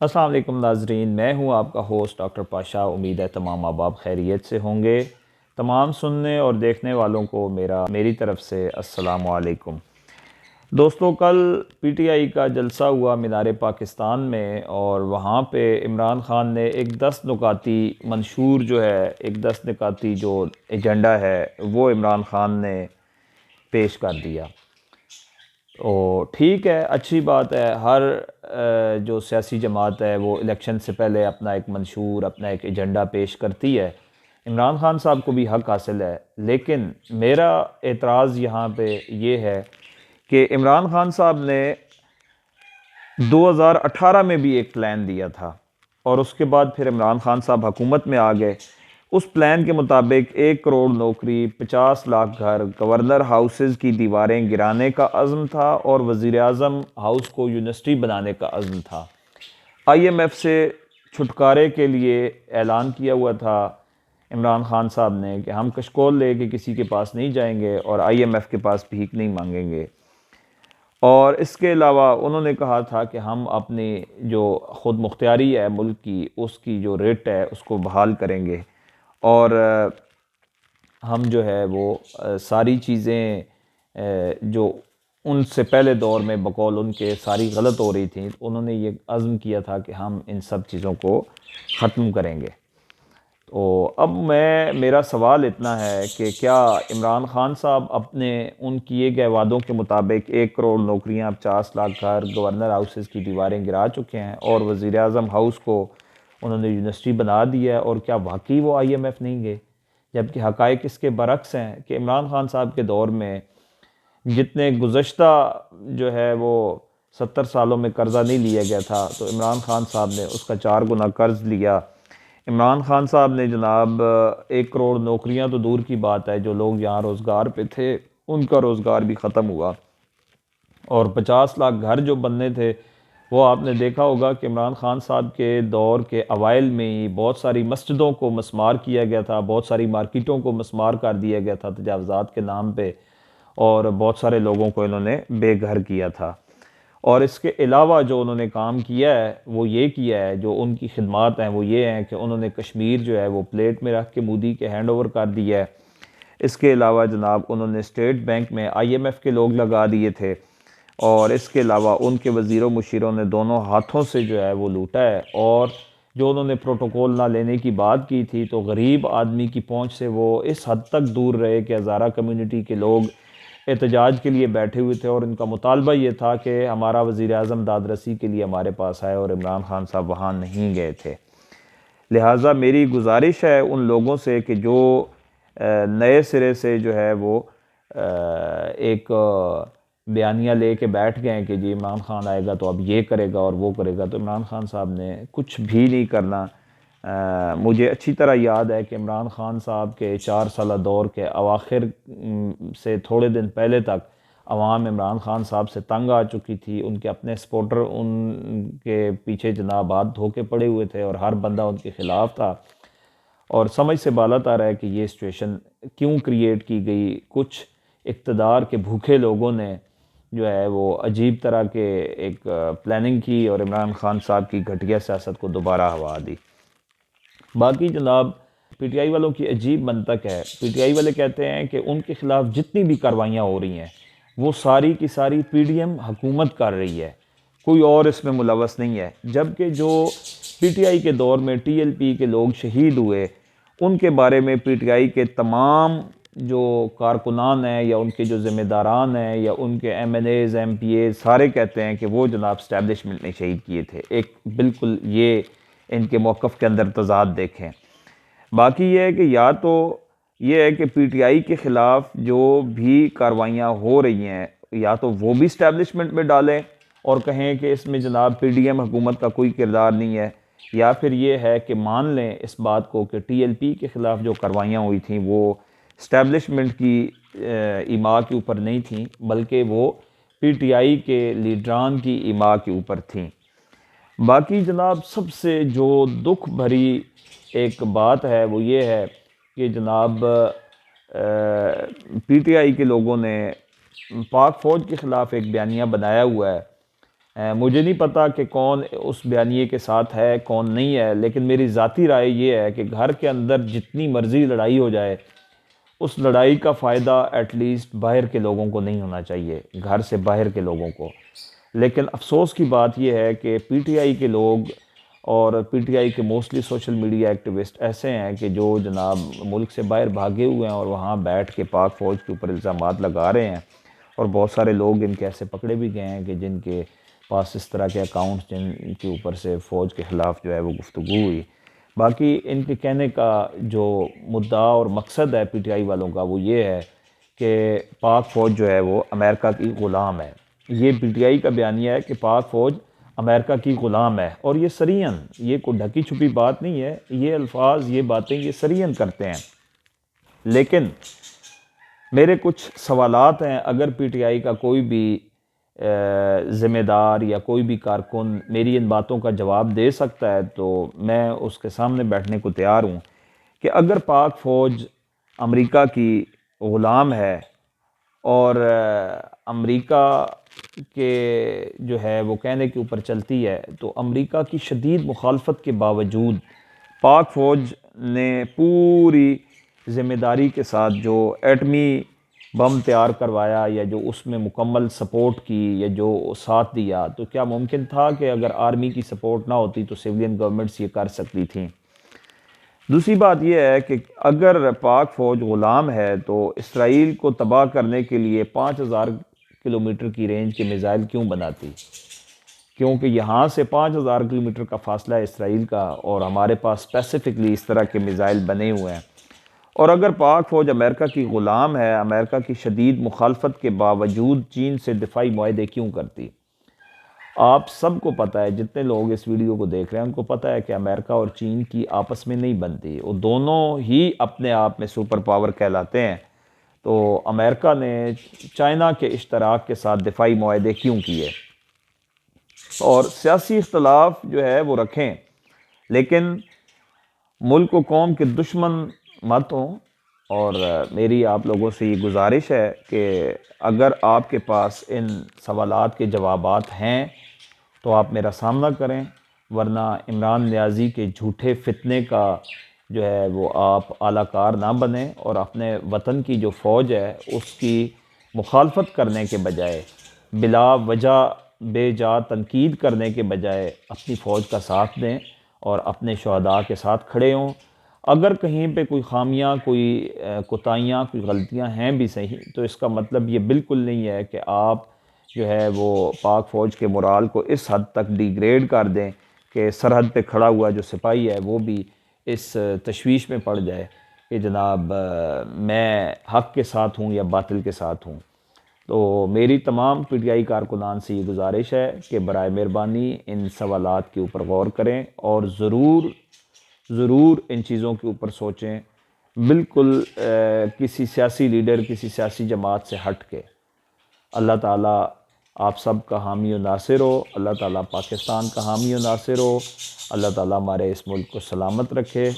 السلام علیکم ناظرین، میں ہوں آپ کا ہوسٹ ڈاکٹر پاشا۔ امید ہے تمام احباب خیریت سے ہوں گے۔ تمام سننے اور دیکھنے والوں کو میری طرف سے السلام علیکم۔ دوستو، کل پی ٹی آئی کا جلسہ ہوا مینار پاکستان میں، اور وہاں پہ عمران خان نے ایک 10 نکاتی منشور ایک 10 نکاتی جو ایجنڈا ہے وہ عمران خان نے پیش کر دیا۔ ٹھیک ہے، اچھی بات ہے۔ ہر جو سیاسی جماعت ہے وہ الیکشن سے پہلے اپنا ایک منشور، اپنا ایک ایجنڈا پیش کرتی ہے۔ عمران خان صاحب کو بھی حق حاصل ہے، لیکن میرا اعتراض یہاں پہ یہ ہے کہ عمران خان صاحب نے 2018 میں بھی ایک پلان دیا تھا، اور اس کے بعد پھر عمران خان صاحب حکومت میں آ گئے۔ اس پلان کے مطابق 1 کروڑ نوکری، 50 لاکھ گھر، گورنر ہاؤسز کی دیواریں گرانے کا عزم تھا، اور وزیر اعظم ہاؤس کو یونیورسٹی بنانے کا عزم تھا۔ آئی ایم ایف سے چھٹکارے کے لیے اعلان کیا ہوا تھا عمران خان صاحب نے کہ ہم کشکول لے کے کسی کے پاس نہیں جائیں گے اور آئی ایم ایف کے پاس بھیک نہیں مانگیں گے۔ اور اس کے علاوہ انہوں نے کہا تھا کہ ہم اپنی جو خود مختاری ہے ملک کی، اس کی جو ریٹ ہے اس کو بحال کریں گے، اور ہم وہ ساری چیزیں جو ان سے پہلے دور میں بقول ان کے ساری غلط ہو رہی تھیں، انہوں نے یہ عزم کیا تھا کہ ہم ان سب چیزوں کو ختم کریں گے۔ تو اب میرا سوال اتنا ہے کہ کیا عمران خان صاحب اپنے ان کیے گئے وعدوں کے مطابق 1 کروڑ نوکریاں، 50 لاکھ گھر، گورنر ہاؤسز کی دیواریں گرا چکے ہیں، اور وزیر اعظم ہاؤس کو انہوں نے یونیورسٹی بنا دی ہے، اور کیا واقعی وہ آئی ایم ایف نہیں گئے؟ جبکہ حقائق اس کے برعکس ہیں کہ عمران خان صاحب کے دور میں جتنے گزشتہ وہ 70 سالوں میں قرضہ نہیں لیا گیا تھا، تو عمران خان صاحب نے اس کا 4 گنا قرض لیا۔ عمران خان صاحب نے 1 کروڑ نوکریاں تو دور کی بات ہے، جو لوگ یہاں روزگار پہ تھے ان کا روزگار بھی ختم ہوا، اور 50 لاکھ گھر جو بننے تھے وہ آپ نے دیکھا ہوگا کہ عمران خان صاحب کے دور کے اوائل میں ہی بہت ساری مسجدوں کو مسمار کیا گیا تھا، بہت ساری مارکیٹوں کو مسمار کر دیا گیا تھا تجاوزات کے نام پہ، اور بہت سارے لوگوں کو انہوں نے بے گھر کیا تھا۔ اور اس کے علاوہ جو انہوں نے کام کیا ہے وہ یہ کیا ہے، جو ان کی خدمات ہیں وہ یہ ہیں کہ انہوں نے کشمیر وہ پلیٹ میں رکھ کے مودی کے ہینڈ اوور کر دیا ہے۔ اس کے علاوہ انہوں نے اسٹیٹ بینک میں آئی ایم ایف کے لوگ لگا دیے تھے، اور اس کے علاوہ ان کے وزیروں مشیروں نے دونوں ہاتھوں سے وہ لوٹا ہے، اور جو انہوں نے پروٹوکول نہ لینے کی بات کی تھی تو غریب آدمی کی پہنچ سے وہ اس حد تک دور رہے کہ ہزارہ کمیونٹی کے لوگ احتجاج کے لیے بیٹھے ہوئے تھے، اور ان کا مطالبہ یہ تھا کہ ہمارا وزیر اعظم داد رسی کے لیے ہمارے پاس آئے، اور عمران خان صاحب وہاں نہیں گئے تھے۔ لہٰذا میری گزارش ہے ان لوگوں سے کہ جو نئے سرے سے وہ ایک بیانیہ لے کے بیٹھ گئے کہ جی عمران خان آئے گا تو اب یہ کرے گا اور وہ کرے گا، تو عمران خان صاحب نے کچھ بھی نہیں کرنا۔ مجھے اچھی طرح یاد ہے کہ عمران خان صاحب کے 4 سالہ دور کے اواخر سے تھوڑے دن پہلے تک عوام عمران خان صاحب سے تنگ آ چکی تھی، ان کے اپنے سپورٹر ان کے پیچھے ہاتھ دھو کے پڑے ہوئے تھے، اور ہر بندہ ان کے خلاف تھا، اور سمجھ سے بالات آ رہا ہے کہ یہ سچویشن کیوں کریٹ کی گئی۔ کچھ اقتدار کے بھوکے لوگوں نے وہ عجیب طرح کے ایک پلاننگ کی، اور عمران خان صاحب کی گھٹیا سیاست کو دوبارہ ہوا دی۔ باقی پی ٹی آئی والوں کی عجیب منطق ہے۔ پی ٹی آئی والے کہتے ہیں کہ ان کے خلاف جتنی بھی کاروائیاں ہو رہی ہیں وہ ساری کی ساری پی ڈی ایم حکومت کر رہی ہے، کوئی اور اس میں ملوث نہیں ہے، جبکہ جو پی ٹی آئی کے دور میں ٹی ایل پی کے لوگ شہید ہوئے ان کے بارے میں پی ٹی آئی کے تمام جو کارکنان ہیں یا ان کے جو ذمہ داران ہیں یا ان کے M N As, M P A سارے کہتے ہیں کہ وہ اسٹیبلشمنٹ نے شہید کیے تھے۔ ایک بالکل یہ ان کے موقف کے اندر تضاد دیکھیں۔ باقی یہ ہے کہ یا تو یہ ہے کہ پی ٹی آئی کے خلاف جو بھی کاروائیاں ہو رہی ہیں یا تو وہ بھی اسٹیبلشمنٹ میں ڈالیں اور کہیں کہ اس میں پی ڈی ایم حکومت کا کوئی کردار نہیں ہے، یا پھر یہ ہے کہ مان لیں اس بات کو کہ ٹی ایل پی کے خلاف جو کاروائیاں ہوئی تھیں وہ اسٹیبلشمنٹ کی ایما کے اوپر نہیں تھیں، بلکہ وہ پی ٹی آئی کے لیڈران کی ایما کے اوپر تھیں۔ باقی سب سے جو دکھ بھری ایک بات ہے وہ یہ ہے کہ پی ٹی آئی کے لوگوں نے پاک فوج کے خلاف ایک بیانیہ بنایا ہوا ہے، مجھے نہیں پتا کہ کون اس بیانیے کے ساتھ ہے کون نہیں ہے، لیکن میری ذاتی رائے یہ ہے کہ گھر کے اندر جتنی مرضی لڑائی ہو جائے، اس لڑائی کا فائدہ ایٹ لیسٹ باہر کے لوگوں کو نہیں ہونا چاہیے، گھر سے باہر کے لوگوں کو۔ لیکن افسوس کی بات یہ ہے کہ پی ٹی آئی کے لوگ اور پی ٹی آئی کے موسٹلی سوشل میڈیا ایکٹیوسٹ ایسے ہیں کہ جو جناب ملک سے باہر بھاگے ہوئے ہیں اور وہاں بیٹھ کے پاک فوج کے اوپر الزامات لگا رہے ہیں، اور بہت سارے لوگ ان کے ایسے پکڑے بھی گئے ہیں کہ جن کے پاس اس طرح کے اکاؤنٹس جن کے اوپر سے فوج کے خلاف جو ہے وہ گفتگو ہوئی۔ باقی ان کے کہنے کا جو مدعا اور مقصد ہے پی ٹی آئی والوں کا وہ یہ ہے کہ پاک فوج جو ہے وہ امریکہ کی غلام ہے۔ یہ پی ٹی آئی کا بیانیہ ہے کہ پاک فوج امریکہ کی غلام ہے، اور یہ سرین، یہ کوئی ڈھکی چھپی بات نہیں ہے، یہ الفاظ یہ باتیں یہ سرین کرتے ہیں۔ لیکن میرے کچھ سوالات ہیں، اگر پی ٹی آئی کا کوئی بھی ذمہ دار یا کوئی بھی کارکن میری ان باتوں کا جواب دے سکتا ہے تو میں اس کے سامنے بیٹھنے کو تیار ہوں کہ اگر پاک فوج امریکہ کی غلام ہے اور امریکہ کے جو ہے وہ کہنے کے اوپر چلتی ہے، تو امریکہ کی شدید مخالفت کے باوجود پاک فوج نے پوری ذمہ داری کے ساتھ جو ایٹمی بم تیار کروایا یا جو اس میں مکمل سپورٹ کی یا جو ساتھ دیا، تو کیا ممکن تھا کہ اگر آرمی کی سپورٹ نہ ہوتی تو سویلین گورنمنٹس یہ کر سکتی تھیں؟ دوسری بات یہ ہے کہ اگر پاک فوج غلام ہے تو اسرائیل کو تباہ کرنے کے لیے 5000 کلومیٹر کی رینج کے میزائل کیوں بناتی؟ کیونکہ یہاں سے 5000 کلومیٹر کا فاصلہ ہے اسرائیل کا، اور ہمارے پاس اسپیسیفکلی اس طرح کے میزائل بنے ہوئے ہیں۔ اور اگر پاک فوج امریکہ کی غلام ہے، امریکہ کی شدید مخالفت کے باوجود چین سے دفاعی معاہدے کیوں کرتی؟ آپ سب کو پتہ ہے، جتنے لوگ اس ویڈیو کو دیکھ رہے ہیں ان کو پتہ ہے کہ امریکہ اور چین کی آپس میں نہیں بنتی، وہ دونوں ہی اپنے آپ میں سپر پاور کہلاتے ہیں۔ تو امریکہ نے چائنا کے اشتراک کے ساتھ دفاعی معاہدے کیوں کیے؟ اور سیاسی اختلاف جو ہے وہ رکھیں، لیکن ملک و قوم کے دشمن مت ہوں۔ اور میری آپ لوگوں سے یہ گزارش ہے کہ اگر آپ کے پاس ان سوالات کے جوابات ہیں تو آپ میرا سامنا کریں، ورنہ عمران نیازی کے جھوٹے فتنے کا جو ہے وہ آپ اعلی کار نہ بنیں، اور اپنے وطن کی جو فوج ہے اس کی مخالفت کرنے کے بجائے، بلا وجہ بے جا تنقید کرنے کے بجائے اپنی فوج کا ساتھ دیں اور اپنے شہداء کے ساتھ کھڑے ہوں۔ اگر کہیں پہ کوئی خامیاں، کوئی کوتاہیاں، کوئی غلطیاں ہیں بھی صحیح، تو اس کا مطلب یہ بالکل نہیں ہے کہ آپ جو ہے وہ پاک فوج کے مورال کو اس حد تک ڈیگریڈ کر دیں کہ سرحد پہ کھڑا ہوا جو سپاہی ہے وہ بھی اس تشویش میں پڑ جائے کہ جناب میں حق کے ساتھ ہوں یا باطل کے ساتھ ہوں۔ تو میری تمام پی ٹی آئی کارکنان سے یہ گزارش ہے کہ برائے مہربانی ان سوالات کے اوپر غور کریں اور ضرور ان چیزوں کے اوپر سوچیں، بالکل کسی سیاسی لیڈر، کسی سیاسی جماعت سے ہٹ کے۔ اللہ تعالیٰ آپ سب کا حامی و ناصر ہو، اللہ تعالیٰ پاکستان کا حامی و ناصر ہو، اللہ تعالیٰ ہمارے اس ملک کو سلامت رکھے۔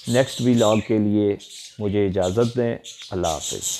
نیکسٹ ویلاگ کے لیے مجھے اجازت دیں، اللہ حافظ۔